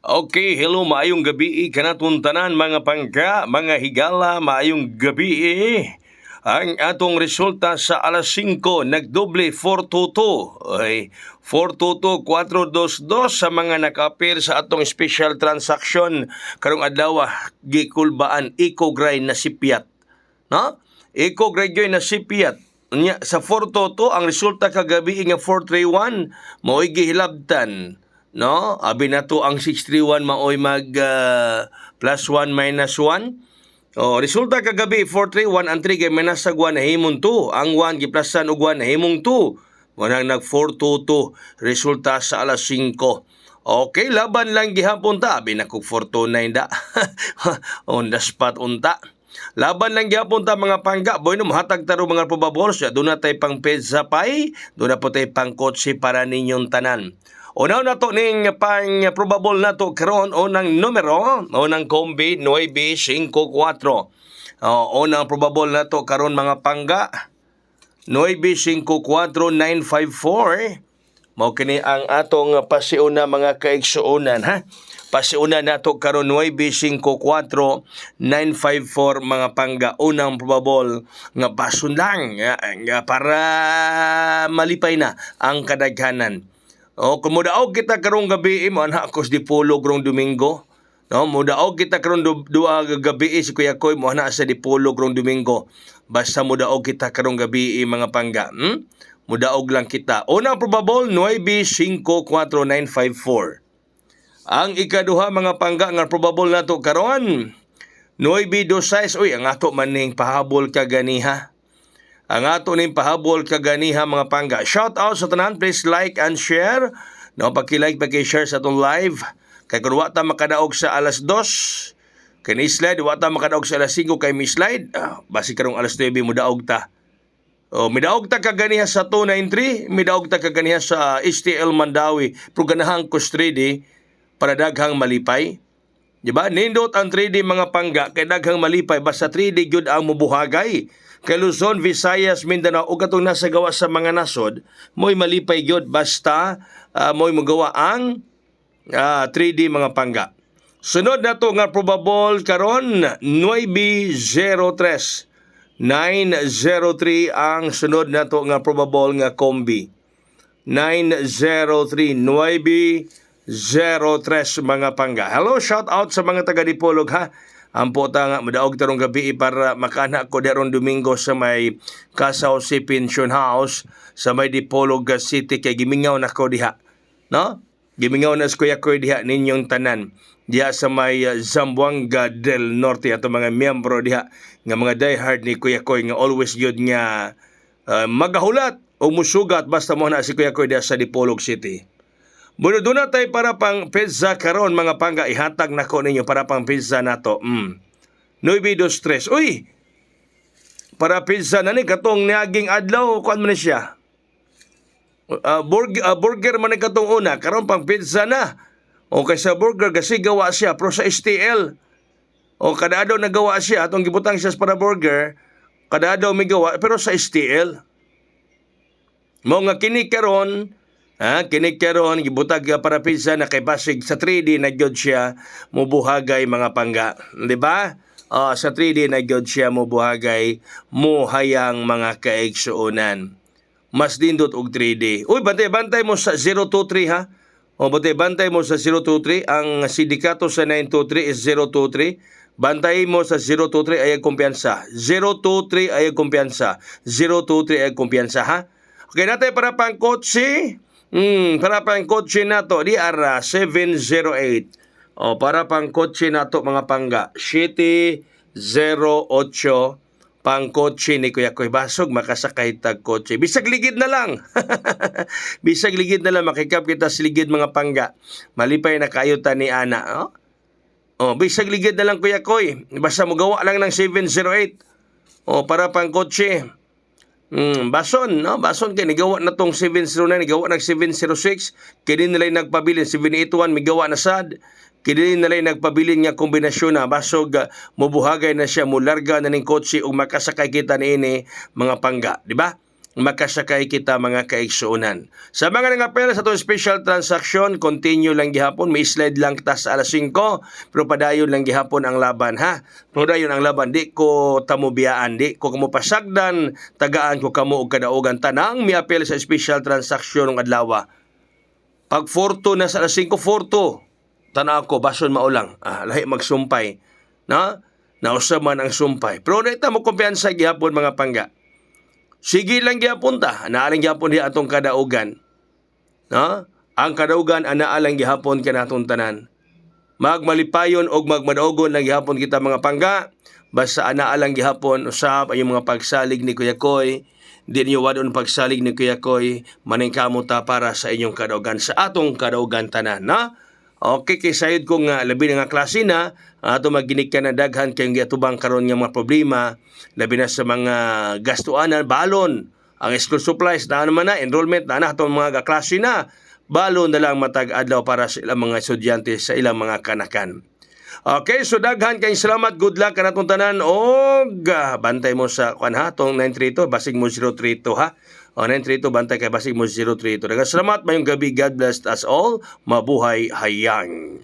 Okay, hello, maayong gabi kanatong tanan mga pangka, mga higala, maayong gabi. Ang atong resulta sa alas 5, nagdoble 422. Ay, 422, 422 sa mga naka-appear sa atong special transaction karong adlaw, gikulbaan eco-grind na sipiat. No? Eco-grind na sipiat. Nya sa 422 ang resulta kagabi nga 431 mao'y gihilabtan. No, abi na to ang 631 maoy mag plus 1 minus 1. O resulta kagabi 431 ang 3 kay minasag 1 nahimong 2, ang 1 giplasan og 1 nahimong 2. Munang nag 422 resulta sa alas 5. Okay, laban lang gihapon ta, abi na kog 429 da. On the spot unta. Laban lang gyapon ta mga pangga, boy no mahatag taro mga probables, doon na tay pang pizza pie, doon na po tay pang kotse para ninyong tanan. Unaw na to ning pang probable na to karon unang numero, unang kombi 954. Unang probable na to karon mga pangga 954-954. Mao kini ang atong pasiuna mga kaigsuonan ha. Pasiuna nato karon 954-954 mga pangga, unang probable nga basun lang nga para malipay na ang kadaghanan. O kung mudaog kita karong gabi mo ana akos dipolog rong Domingo. No, mudaog kita karon duha gabi si Kuya Koy mo ana sa dipolog rong Domingo. Basta mudaog kita karong gabi mga pangga. Mudaog lang kita. Unang probable 954-954. Ang ikaduha mga pangga nga probable nato karon 926. Uy, ang ato maning pahabol kaganiha. Ang ato ning pahabol kaganiha mga pangga. Shout out sa tanan, please like and share. No, paki-like, paki-share sa atong live. Kay kun wa ta makadaog sa alas 2, kay ni slide wa ta makadaog sa alas 5 kay mi slide. Basi karong alas 9 mudaog ta. O midaog ta kaganiha sa 293, midaog ta kaganiha sa STL Mandawi, pero ganahang kustridi para daghang malipay. Diba? Nindot ang 3D mga pangga kay daghang malipay basta 3D gyud ang mubuhagay. Kay Luzon, Visayas, Mindanao ug katong nasa gawa sa mga nasod, mo'y malipay gyud basta mo'y magawa ang 3D mga pangga. Sunod na to nga probable karon 903. 903 ang sunod na to nga probable nga kombi. 903 mga pangga. Hello, shout out sa mga taga Dipolog ha. Ang puta nga, madaog tarong gabi para makana ko daron Domingo sa may Kasaw si Pension House sa may Dipolog City kay gimingaw na ko diha. No? Gimingaw na Kuya Koy diha ninyong tanan. Diha sa may Zamboanga del Norte ato mga miyembro diha nga mga diehard ni Kuya Koy nga always gyud nga magahulat o musugat basta mo na si Kuya Koy diha sa Dipolog City. Bueno, doon na tayo para pang pizza karon mga pangga. Ihatag na ko ninyo para pang pizza na to. 923. Uy! Para pizza na ni katong niaging adlaw. Kuan man siya? Burger man ni katong una. Karon pang pizza na. O kay sa burger kasi gawa siya. Pero sa STL. O kada adlaw nagawa siya. Atong gibutang siya para burger. Kada adlaw may gawa. Pero sa STL. Mo nga kini karon. Kini karon gibutag para pizza na kay basig sa 3D na gyud siya mubuhagay mga pangga, di ba? Sa 3D na gyud siya mubuhagay muhayang mga kaigsuonan. Mas dindot og 3D. Uy, bantay mo sa 023 ha. Bantay mo sa 023. Ang sindikato sa 923 is 023. Bantay mo sa 023 ay kumpiyansa. 023 ay kumpiyansa. 023 ay kumpiyansa ha. Okay, natay para pang kotse. Para pang kotse na to, di ara 708. Para pang kotse na to mga pangga, 708 pang kotse ni Kuya Koy Basog, makasakay tag kotse. Bisag ligid na lang. Bisag ligid na lang, makikap kita sa ligid mga pangga. Malipay na kayo ta ni Ana. Bisag ligid na lang Kuya Koy. Basta mo gawa lang ng 708. Para pang kotse. Bason, no? Bason kay nigawa na tong 709, nigawa ng 706, kini nilay nagpabilin 781, migawa na sad. Kini nilay nagpabilin nga kombinasyon na basog mubuhagay na siya mularga na ning kotse ug makasakay kita niini mga pangga, di ba? makasakay kita mga kaigsuunan. Sa mga nangapela sa itong special transaction, continue lang gihapon, may slide lang kita sa alas 5, pero padayon lang gihapon ang laban ha. Padayon ang laban, di ko tamubiyaan, di ko kamo pasagdan, tagaan ko kamo og kadaugan tanang mi apel sa special transaction ng adlaw. Pag 4 na sa alas 5, 4 tanaw ko, bason maulang, lahi magsumpay, na? Nausa man ang sumpay. Pero dito mo kumpiyansa gihapon mga pangga. Sige lang gihapon ta, naalang gihapon di atong kadaugan. No? Ang kadaugan anaalang gihapon kanatong tanan. Magmalipayon og magmadaugon lang gihapon kita mga pangga. Basta anaalang gihapon usab ay mga pagsalig ni Kuya Koy. Di niyo wadon pagsalig ni Kuya Koy, maningkamo ta para sa inyong kadaugan, sa atong kadaugan tanan, na? Okay, kay sayod ko nga labi na nga klase na ato maginik ka na daghan kayong giatubang karon nga mga problema, labi na sa mga gastuanan, balon ang school supplies na naman na enrollment na atong mga klase na balon na lang matag adlaw para sa ilang mga estudyante sa ilang mga kanakan. Okay, so daghan kayong salamat, good luck kanatong tanan, og bantay mo sa kuan ha, tong 932 basig mo 032 ha. O 932 bantay kay basig mo 032. Daghang salamat, mayong gabi, God bless us all, mabuhay hayang.